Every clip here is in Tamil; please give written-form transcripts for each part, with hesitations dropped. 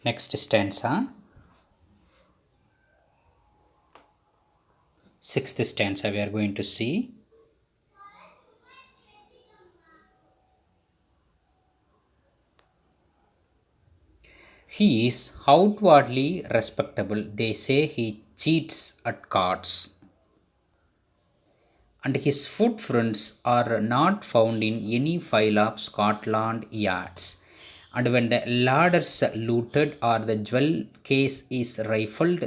Next stanza, sixth stanza, we are going to see. He is outwardly respectable. They say he cheats at cards. And his footprints are not found in any file of Scotland Yards. And when the ladders looted or the jewel case is rifled,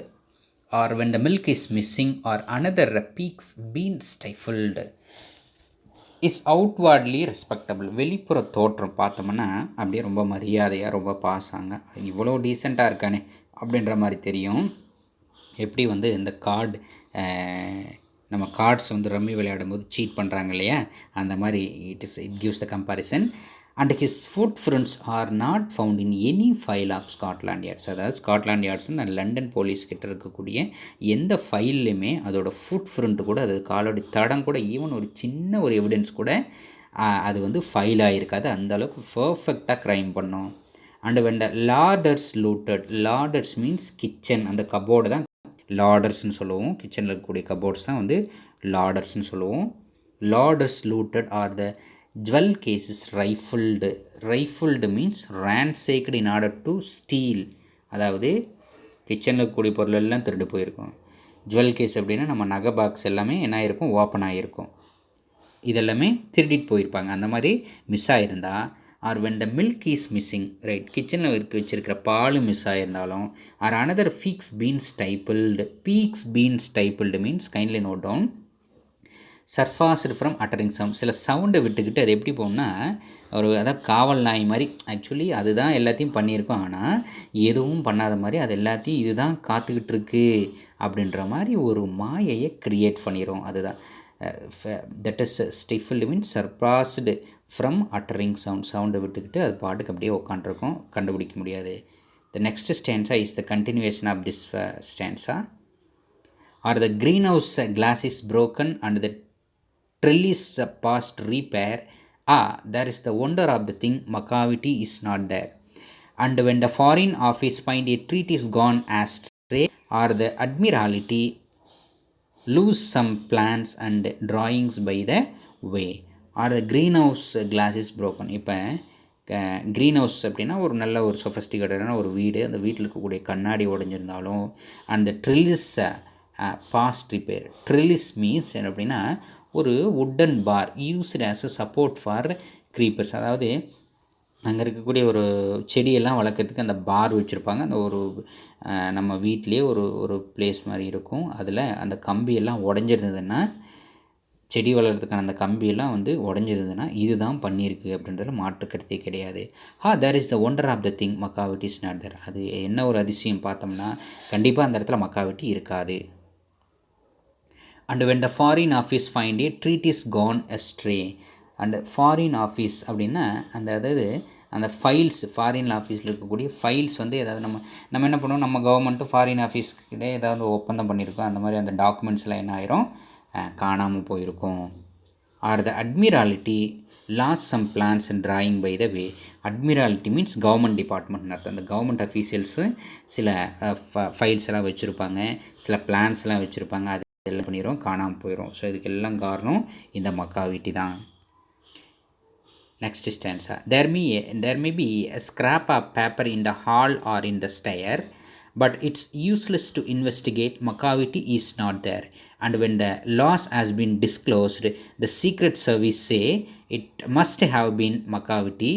or when the milk is missing or another peak's been stifled, is outwardly respectable. வெளிப்புற தோற்றம் பார்த்தோம்னா அப்படியே ரொம்ப மரியாதையாக ரொம்ப பாசாங்க, இவ்வளோ டீசெண்டாக இருக்கானே அப்படின்ற மாதிரி தெரியும். எப்படி வந்து இந்த கார்டு நம்ம கார்ட்ஸ் வந்து ரம்மி விளையாடும் போது சீட் பண்ணுறாங்க இல்லையா, அந்த மாதிரி it gives the comparison. And his food prints R not found in any file of Scotland yards. அதாவது ஸ்காட்லாண்ட் யார்ட்ஸ் அந்த லண்டன் போலீஸ் கிட்ட இருக்கக்கூடிய எந்த ஃபைல்லையுமே அதோட ஃபுட் பிரிண்ட்டு கூட, அது காலோட தடம் கூட, ஈவன் ஒரு சின்ன ஒரு எவிடன்ஸ் கூட அது வந்து ஃபைல் ஆகிருக்காது. அந்தளவுக்கு பர்ஃபெக்டாக க்ரைம் பண்ணோம். And when the larders looted, larders means kitchen, அந்த கபோர்டு தான் லார்டர்ஸ்னு சொல்லுவோம். கிச்சனில் இருக்கக்கூடிய கபோர்ட்ஸ் தான் வந்து லார்டர்ஸ்னு சொல்லுவோம். Larders looted or the jewel cases rifled. Rifled means ransacked in order to steal. அதாவது கிச்சனில் இருக்கக்கூடிய பொருள் எல்லாம் திருடு போயிருக்கும். ஜுவல் கேஸ் அப்படின்னா நம்ம நகை பாக்ஸ் எல்லாமே என்ன ஆகிருக்கும், ஓப்பன் ஆகிருக்கும். இதெல்லாமே திருடிட்டு போயிருப்பாங்க. அந்த மாதிரி மிஸ் ஆகிருந்தால், or when the milk is missing, right, கிச்சனில் வச்சுருக்கிற பால் மிஸ் ஆகிருந்தாலும், or another peke's been stifled. Peke's been stifled means kindly note down suppressed from uttering sound. சில சவுண்டை விட்டுக்கிட்டு அது எப்படி போகும்னா, ஒரு அதாவது காவல் நாய் மாதிரி. ஆக்சுவலி அதுதான் எல்லாத்தையும் பண்ணியிருக்கோம், ஆனால் எதுவும் பண்ணாத மாதிரி அது எல்லாத்தையும் இதுதான் காத்துக்கிட்டு இருக்கு அப்படின்ற மாதிரி ஒரு மாயையை க்ரியேட் பண்ணிடும். அதுதான் that is stifled means suppressed from uttering sound. சவுண்டை விட்டுக்கிட்டு அது பாட்டுக்கு அப்படியே உட்காண்ட்ருக்கும், கண்டுபிடிக்க முடியாது. The next stanza is the continuation of this stanza. Or the greenhouse glass is broken and the trellis past repair. There is the wonder of the thing, Macavity is not there. And when the foreign office find a treat is gone astray, or the admiralty lose some plans and drawings by the way, or the greenhouse glass is broken. இப்போ க்ரீன் ஹவுஸ் அப்படின்னா ஒரு நல்ல ஒரு சொஃபஸ்டிகேட்டடான ஒரு வீடு, அந்த வீட்டில் இருக்கக்கூடிய கண்ணாடி உடஞ்சிருந்தாலும், அந்த ட்ரில்லிஸ் பாஸ்ட் ரிப்பேர். ட்ரில்லிஸ் மீன்ஸ் என்ன அப்படின்னா ஒரு wooden bar used as a support for creepers. அதாவது அங்கே இருக்கக்கூடிய ஒரு செடியெல்லாம் வளர்க்குறதுக்கு அந்த பார் வச்சுருப்பாங்க. அந்த ஒரு நம்ம வீட்டிலே ஒரு பிளேஸ் மாதிரி இருக்கும். அதில் அந்த கம்பியெல்லாம் உடஞ்சிருந்ததுன்னா, செடி வளர்கிறதுக்கான அந்த கம்பியெல்லாம் வந்து உடஞ்சிருந்ததுன்னா இதுதான் பண்ணியிருக்கு அப்படின்றத மாற்றுக்கருத்தே கிடையாது. There is the wonder of the thing, Macavity is not there. அது என்ன ஒரு அதிசயம் பார்த்தோம்னா, கண்டிப்பாக அந்த இடத்துல மக்காவிட்டி இருக்காது. And when the foreign office find a treaty is gone astray. And foreign office அப்படின்னா அதாவது அந்த ஃபைல்ஸ், ஃபாரின் ஆஃபீஸில் இருக்கக்கூடிய ஃபைல்ஸ் வந்து ஏதாவது நம்ம என்ன பண்ணுவோம், நம்ம கவர்மெண்ட்டும் ஃபாரின் ஆஃபீஸ்கிட்டே ஏதாவது ஒப்பந்தம் பண்ணியிருக்கோம், அந்த மாதிரி அந்த டாக்குமெண்ட்ஸ்லாம் என்ன ஆயிரும், காணாமல் போயிருக்கும். R the admiralty last some plants and drawing by the way. Admiralty means government department அர்த்தம். அந்த கவர்மெண்ட் அஃபீஷியல்ஸு சில ஃபைல்ஸ் எல்லாம் வச்சுருப்பாங்க, சில பிளான்ஸ் எல்லாம் வச்சுருப்பாங்க, அது எல்லாம் பண்ணிடும், காணாமல் போயிடும். ஸோ இதுக்கு எல்லாம் காரணம் இந்த மக்காவிட்டி தான். Next stanza. there may be a scrap of paper in the hall or in the stair, but it's useless to investigate. Macavity is not there. And when the loss has been disclosed, the secret service say it must have been Macavity.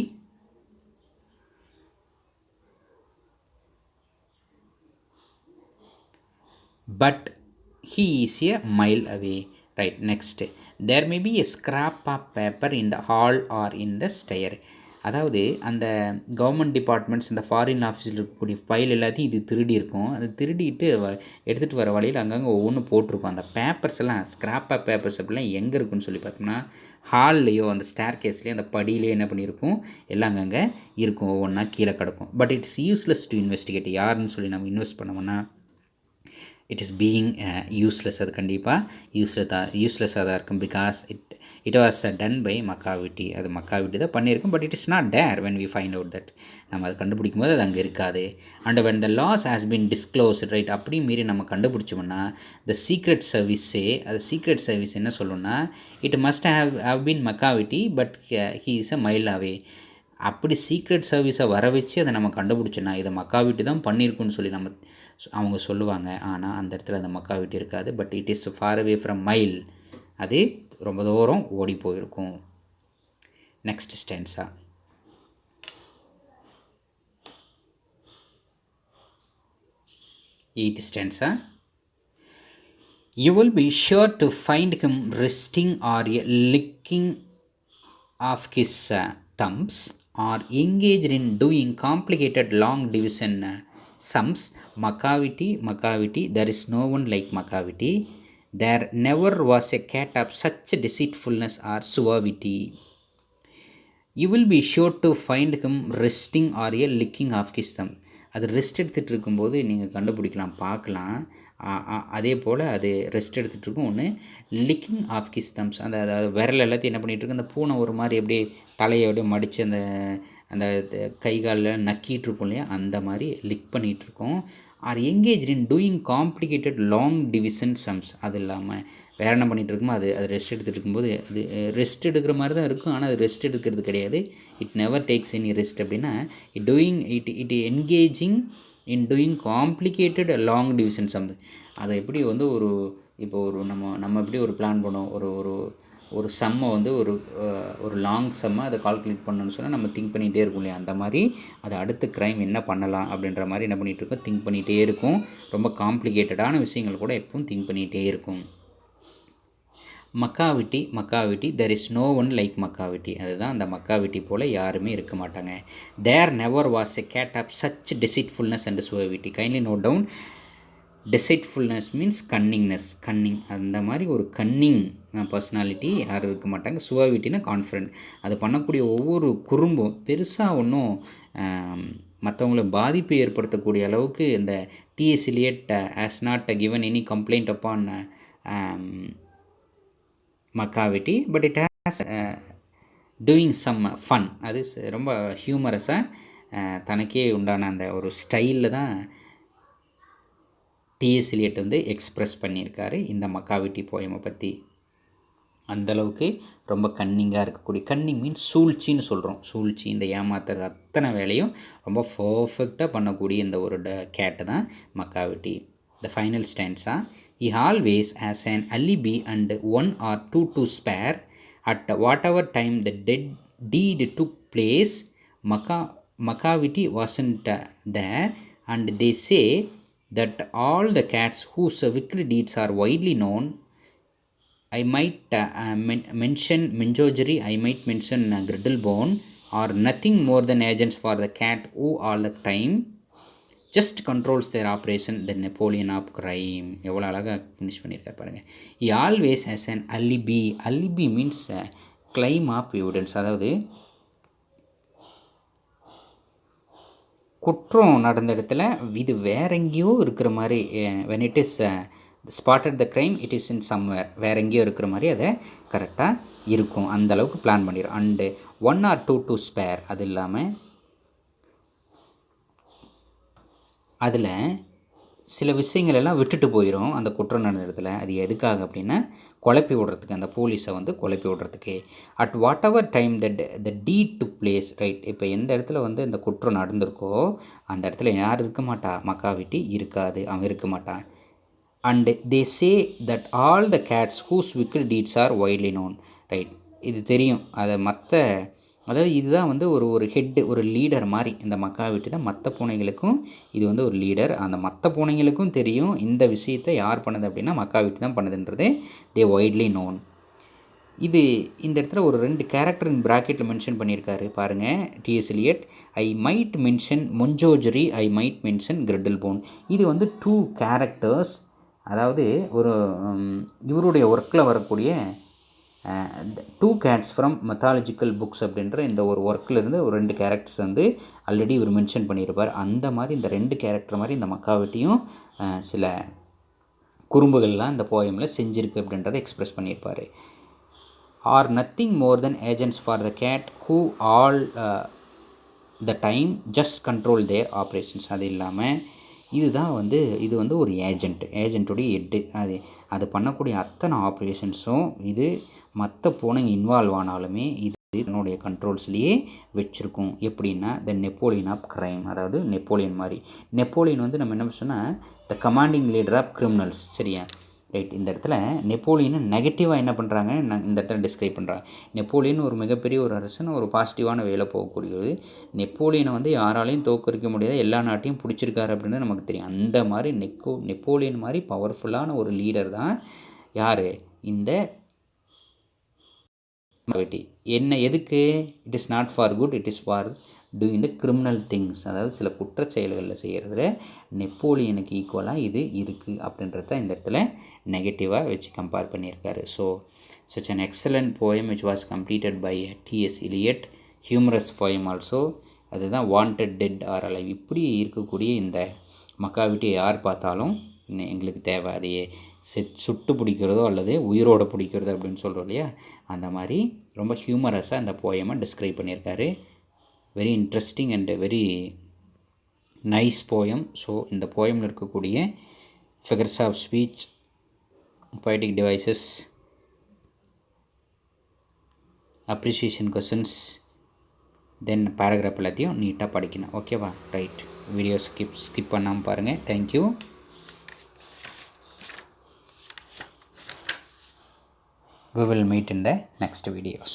But he is a mile away. Right, next. There may be a scrap of paper in the hall or in the stair. அதாவது அந்த கவர்மெண்ட் டிபார்ட்மெண்ட்ஸ், இந்த ஃபாரின் ஆஃபீஸில் இருக்கக்கூடிய ஃபைல் எல்லாத்தையும் இது திருடி இருக்கும். அது திருடிட்டு எடுத்துகிட்டு வர வழியில் அங்கங்கே ஒவ்வொன்றும் போட்டிருக்கும். அந்த பேப்பர்ஸ் எல்லாம், ஸ்க்ராப் ஆஃப் பேப்பர்ஸ் அப்படிலாம் எங்கே இருக்குன்னு சொல்லி பார்த்தோம்னா, ஹால்லையோ அந்த ஸ்டேர் கேஸ்லேயோ அந்த படியிலே என்ன பண்ணியிருக்கும், எல்லாம் அங்கங்கே இருக்கும், ஒவ்வொன்றா கீழே கிடக்கும். But it's useless to investigate. யாருன்னு சொல்லி நம்ம இன்வெஸ்ட் பண்ணோம்னா, இட் இஸ் பீயிங் யூஸ்லெஸ். அது கண்டிப்பாக யூஸ்லெஸ்ஸாக தான் இருக்கும். Because it was done by Macavity. அது மக்காவிட்டி தான் பண்ணியிருக்கும். But it is not there when we find out that. நம்ம அதை கண்டுபிடிக்கும் போது அது அங்கே இருக்காது. And when the loss has been disclosed, right, அப்படி மீறி நம்ம கண்டுபிடிச்சோம்னா த சீக்ரெட் சர்வீஸே, அது சீக்ரெட் சர்வீஸ் என்ன சொல்லணும்னா it must have been Macavity but he is a mile away. அப்படி சீக்ரெட் சர்வீஸை வர வச்சு அதை நம்ம கண்டுபிடிச்சோன்னா இதை மக்காவிட்டி தான் பண்ணியிருக்குன்னு சொல்லி அவங்க சொல்லுவாங்க. ஆனால் அந்த இடத்துல அந்த மக்காவிட்டி இருக்காது. But it is far away from mile. அது ரொம்ப தூரம் ஓடி போயிருக்கும். Next stanza. Eighth stanza. You will be sure to find him resting or licking of his thumbs or engaged in doing complicated long division sums. Makaviti, there is no one like Makaviti. There never was a cat of such deceitfulness or suavity. You will be sure to find him resting or licking of his thumb. அது ரெஸ்ட் எடுத்துகிட்டு இருக்கும்போது நீங்கள் கண்டுபிடிக்கலாம், பார்க்கலாம். அதே போல் அது ரெஸ்ட் எடுத்துகிட்டு இருக்கும். ஒன்று லிக்கிங் ஆஃப் கிஸ் தம்ஸ், அந்த அதாவது விரல் எல்லாத்தையும் என்ன பண்ணிகிட்ருக்கு, அந்த பூனை ஒரு மாதிரி அப்படியே தலையை அப்படியே மடித்து அந்த அந்த கை காலில் நக்கிட்டு இருக்கும் இல்லையா, அந்த மாதிரி லிக் பண்ணிகிட்ருக்கோம். ஆர் எங்கேஜ் இன் doing complicated long division sums. அது இல்லாமல் வேறு என்ன பண்ணிகிட்டு இருக்குமோ அது ரெஸ்ட் எடுத்துகிட்டு இருக்கும்போது அது ரெஸ்ட் எடுக்கிற மாதிரி தான் இருக்கும். ஆனால் அது ரெஸ்ட் எடுக்கிறது கிடையாது. It never takes any rest. அப்படின்னா it engaging in doing complicated long division sum. அதை எப்படி வந்து இப்போ நம்ம எப்படி ஒரு பிளான் பண்ணோம், ஒரு சம்மை வந்து ஒரு லாங் சம்மை அதை கால்குலேட் பண்ணணும்னு சொன்னால் நம்ம திங்க் பண்ணிகிட்டே இருக்கும் இல்லையா, அந்த மாதிரி அது அடுத்த க்ரைம் என்ன பண்ணலாம் அப்படின்ற மாதிரி என்ன பண்ணிகிட்டு இருக்கோம், திங்க் பண்ணிகிட்டே இருக்கும். ரொம்ப காம்ப்ளிகேட்டடான விஷயங்கள் கூட எப்பவும் திங்க் பண்ணிகிட்டே இருக்கும். Macavity there is no one like Macavity. அதுதான், அந்த மக்காவிட்டி போல் யாருமே இருக்க மாட்டாங்க. There never was a cat of such deceitfulness and suavity. Kindly note down. Deceitfulness means cunning. அந்த மாதிரி ஒரு கன்னிங் பர்சனாலிட்டி யாரும் இருக்க மாட்டாங்க. சுவாவிட்டினா கான்ஃபிடென்ட். அது பண்ணக்கூடிய ஒவ்வொரு குறும்பும் பெருசாக ஒன்றும் மற்றவங்கள பாதிப்பு ஏற்படுத்தக்கூடிய அளவுக்கு இந்த T.S. Eliot has not given any complaint upon Macavity, but it has doing some fun. அது ரொம்ப ஹியூமரஸாக தனக்கே உண்டான அந்த ஒரு ஸ்டைலில் தான் T.S. Eliot வந்து எக்ஸ்ப்ரெஸ் பண்ணியிருக்காரு இந்த மக்காவிட்டி போயமை பற்றி. அந்தளவுக்கு ரொம்ப கன்னிங்காக இருக்கக்கூடிய, கன்னிங் மீன்ஸ் சூழ்ச்சின்னு சொல்கிறோம். சூழ்ச்சி, இந்த ஏமாத்துறது அத்தனை வேலையும் ரொம்ப பர்ஃபெக்டாக பண்ணக்கூடிய இந்த ஒரு கேட்டு தான் Macavity. The final stanza. He always has an alibi and 1 or 2 to spare at whatever time the deed took place. Makavity wasn't there, and they say that all the cats whose wicked deeds are widely known. I might mention Minjojeri, I might mention Griddlebone, are nothing more than agents for the cat who all the time just controls their operation, the Napoleon of crime. எவ்வளோ அழகாக ஃபினிஷ் பண்ணியிருக்காரு பாருங்கள். He always has an alibi. Alibi means claim of evidence. அதாவது குற்றம் நடந்த இடத்துல இது வேற எங்கேயோ இருக்கிற மாதிரி, when it is spotted the crime, it is in somewhere, வேற எங்கேயோ இருக்கிற மாதிரி அதை கரெக்டாக இருக்கும். அந்தளவுக்கு பிளான் பண்ணிடும். And 1 or 2 to spare. அது இல்லாமல் அதில் சில விஷயங்கள் எல்லாம் விட்டுட்டு போயிடும் அந்த குற்றம் நடந்த இடத்துல. அது எதுக்காக அப்படின்னா குழப்பி விடுறதுக்கு, அந்த போலீஸை வந்து குழப்பி விடுறதுக்கு. At what ever time the deed to place, right. இப்போ எந்த இடத்துல வந்து இந்த குற்றம் நடந்திருக்கோ அந்த இடத்துல யார் இருக்க மாட்டா, மக்காவிட்டி இருக்காது, அவன் இருக்க மாட்டான். And they say that all the cats whose wicked deeds R widely known, right. இது தெரியும். அதை அதாவது இதுதான் வந்து ஒரு ஹெட்டு, ஒரு லீடர் மாதிரி. இந்த மக்காவிட்டி தான் மற்ற பூனைகளுக்கும் இது வந்து ஒரு லீடர். அந்த மற்ற பூனைகளுக்கும் தெரியும் இந்த விஷயத்தை யார் பண்ணுது அப்படின்னா மக்காவிட்டி தான் பண்ணுதுன்றது. தே வைட்லி நோன். இந்த இடத்துல ஒரு 2 கேரக்டர் இன் ப்ராக்கெட்டில் மென்ஷன் பண்ணியிருக்காரு பாருங்கள் T.S. Eliot. I might mention Mungojerrie, I might mention Griddlebone. இது வந்து 2 கேரக்டர்ஸ். அதாவது இவருடைய ஒர்க்கில் வரக்கூடிய 2 cats ஃப்ரம் மெத்தாலஜிக்கல் புக்ஸ் அப்படின்ற இந்த ஒரு ஒர்க்கில் இருந்து ஒரு 2 கேரக்டர்ஸ் வந்து ஆல்ரெடி இவர் மென்ஷன் பண்ணியிருப்பார். அந்த மாதிரி இந்த 2 கேரக்டர் மாதிரி இந்த மக்காவிட்டியும் சில குறும்புகள்லாம் இந்த போயமில் செஞ்சுருக்கு அப்படின்றத எக்ஸ்ப்ரெஸ் பண்ணியிருப்பார். R nothing more then agents for the gate who all the time just control there operations. அது இல்லாமல் இது வந்து ஒரு ஏஜென்ட்டுடைய ஹெட்டு. அது பண்ணக்கூடிய அத்தனை ஆப்ரேஷன்ஸும் இது மற்ற பூனைங்க இன்வால்வ் ஆனாலுமே இது தன்னுடைய கண்ட்ரோல்ஸ்லேயே வச்சுருக்கும். எப்படின்னா த நெப்போலியன் ஆஃப் க்ரைம், அதாவது நெப்போலியன் மாதிரி. நெப்போலியன் வந்து நம்ம என்ன சொன்னால் த கமாண்டிங் லீடர் ஆஃப் கிரிமினல்ஸ். சரியா, ரைட். இந்த இடத்துல நெப்போலியனை நெகட்டிவாக என்ன பண்ணுறாங்க, இந்த இடத்துல டிஸ்கிரைப் பண்ணுறாங்க. நெப்போலியன் ஒரு மிகப்பெரிய ஒரு அரசன், ஒரு பாசிட்டிவான வேலை போகக்கூடியது. நெப்போலியனை வந்து யாராலையும் தோற்கடிக்க முடியாத, எல்லா நாட்டையும் பிடிச்சிருக்காரு அப்படின்னு நமக்கு தெரியும். அந்த மாதிரி நெப்போலியன் மாதிரி பவர்ஃபுல்லான ஒரு லீடர் தான் யார், இந்த என்ன எதுக்கு, it is not for good, it is for doing the criminal things. அதாவது சில குற்ற செயல்களில் செய்கிறதுல நெப்போலியனுக்கு ஈக்குவலாக இது இருக்குது அப்படின்றத இந்த இடத்துல நெகட்டிவாக வச்சு கம்பேர் பண்ணியிருக்காரு. So such an excellent poem which was completed by T.S. Eliot, humorous poem also. அதுதான் வாண்டட் டெட் ஆர் அலைவ். இப்படி இருக்கக்கூடிய இந்த மக்காவிட்டு யார் பார்த்தாலும் எங்களுக்கு தேவை, அதையே சுட்டு பிடிக்கிறதோ அல்லது உயிரோடு பிடிக்கிறதோ அப்படின்னு சொல்கிறோம் இல்லையா, அந்த மாதிரி ரொம்ப ஹியூமரஸாக இந்த போயமை டிஸ்கிரைப் பண்ணியிருக்காரு. Very interesting and very nice poem. So இந்த போயமில் இருக்கக்கூடிய figures of speech, poetic devices, appreciation questions, then paragraph எல்லாத்தையும் நீட்டாக படிக்கணும். ஓகேவா, ரைட். வீடியோ ஸ்கிப் பண்ணாமல் பாருங்கள். Thank you. We will meet in the next videos.